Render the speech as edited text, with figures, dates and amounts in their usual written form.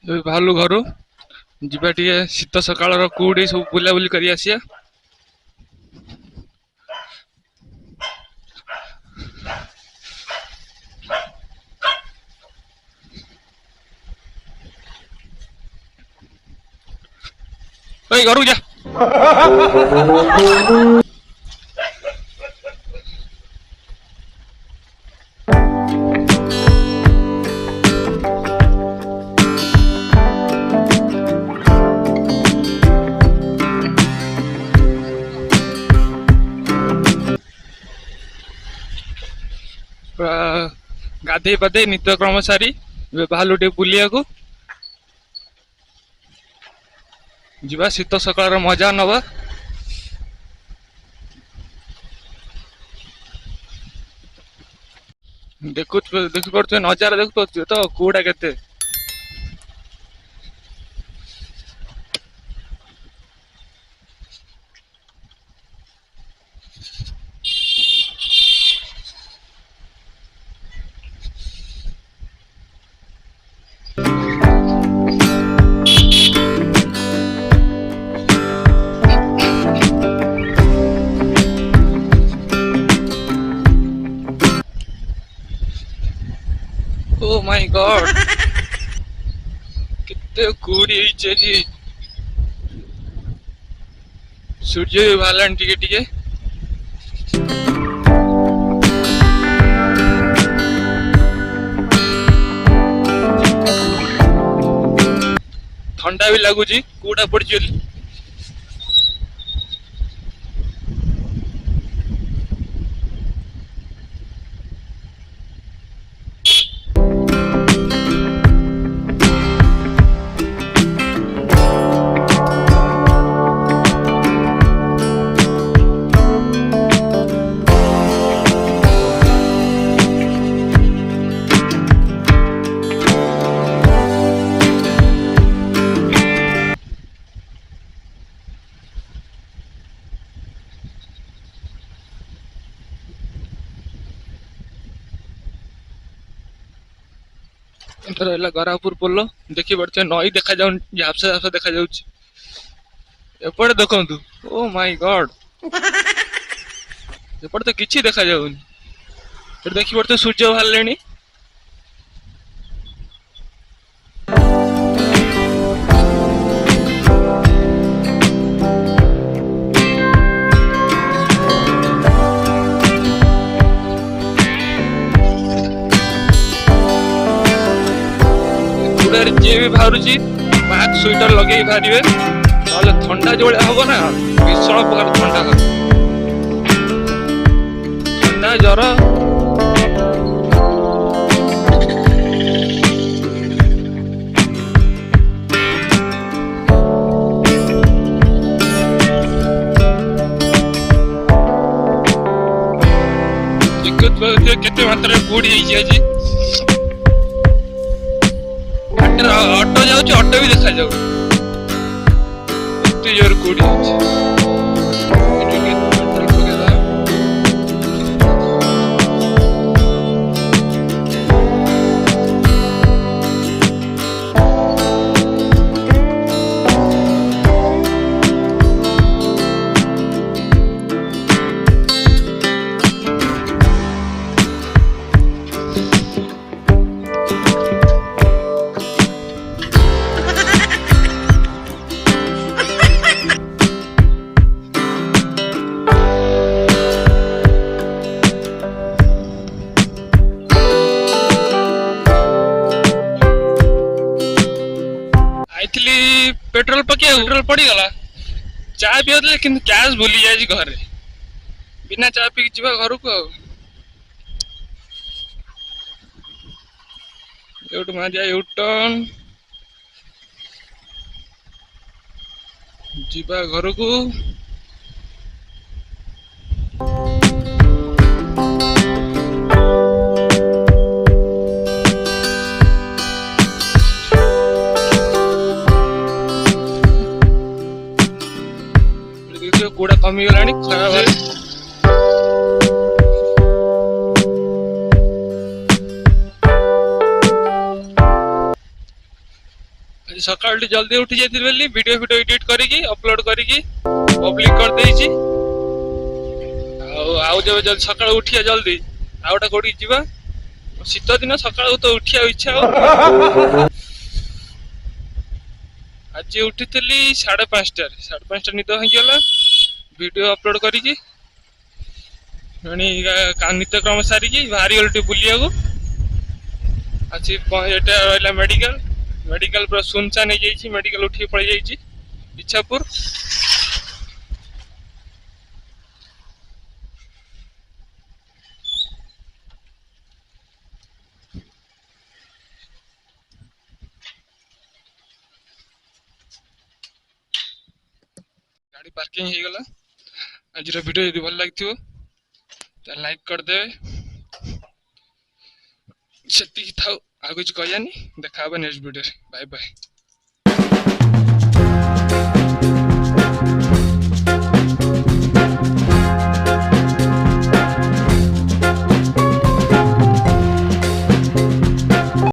ଏବେ ବାହାରିଲୁ ଘରୁ ଯିବା ଟିକେ ଶୀତ ସକାଳର କୁହୁଡ଼ି ସବୁ ବୁଲାବୁଲି କରି ଆସିବା। ଏଇ ଘରକୁ ଯା। ଗାଧେଇ ପାଧେଇ ନିତ୍ୟକ୍ରମ ସାରି ଏବେ ବାହାରିଲୁ ଟିକେ ବୁଲିବାକୁ। ଯିବା ଶୀତ ସକାଳର ମଜା ନବା। ଦେଖିପାରୁଥିବେ ନଜାରା ଦେଖୁପାରୁଥିବେ ତ କୁହୁଡା କେତେ। Oh my god, କେତେ କୁହୁଡି ହେଇଛି ଆଜି। ସୂର୍ଯ୍ୟ ବି ବାହାରିଲାଣି ଟିକେ ଟିକେ। ଥଣ୍ଡା ବି ଲାଗୁଛି କୁହୁଡା ପଡିଛି ବୋଲି। ଏଠି ରହିଲା ଗରାପୁର ପୋଲ। ଦେଖିପାରୁଥିବେ ନଈ ଦେଖାଯାଉନି, ଝାପ୍ସା ଝାପ୍ସା ଦେଖାଯାଉଛି। ଏପଟେ ଦେଖନ୍ତୁ, ଓ ମାଇ ଗଡ୍, ଏପଟେ ତ କିଛି ଦେଖାଯାଉନି। ଏଠି ଦେଖିପାରୁଥିବେ ସୂର୍ଯ୍ୟ ବାହାରିଲେଣି। ଯିଏ ବି ବାହାରୁଛି ମାସ୍କ ସ୍ୱେଟର ଲଗେଇ ବାହାରିବେ, ନହେଲେ ଥଣ୍ଡା ଯୋଉଭଳିଆ ହବ ନା, ଭୀଷଣ ପ୍ରକାର ଥଣ୍ଡା ହବ। ଥଣ୍ଡା ଜ୍ୱର କେତେ ମାତ୍ରାରେ କୁହୁଡି ହେଇଛି ଆଜି। ଅଟୋ ଯାଉଛି, ଅଟୋ ବି ଦେଖାଯାଉଛି, ଏତେ ଜୋର କୁହୁଡି ହଉଛି। पेट्रोल पकिया पेट्रोल पड़गला चा पिउले कि कैश भूली जाए घरे बिना चा पी जा घर को मारिया यूटर्न जीवा घर को कूड़ा कमी गला खराब आज सकाल जल्दी उठी जाइए बोली वीडियो वीडियो एडिट करी अपलोड करी पब्लिक कर देइछि। आउ जब जल्दी सकाल उठिया जल्दी आउटा कोडी जीवा शीत दिन सकाल तो उठिया इच्छा हो। आज उठी 5:30 निद हो गला वीडियो अपलोड करी नित्यक्रम सारिकी बाहरी गल बुलिया आज रहा मेडिकल मेडिकल पूरा सुनसान नहीं मेडिकल उठी पड़ जाइए इच्छापुर। गाड़ी पार्किंग हो गला। आज वीडियो यदि भल लगी तो लाइक करदे से था आ कुछ कहनी देखा नेक्स्ट वीडियो। Bye bye.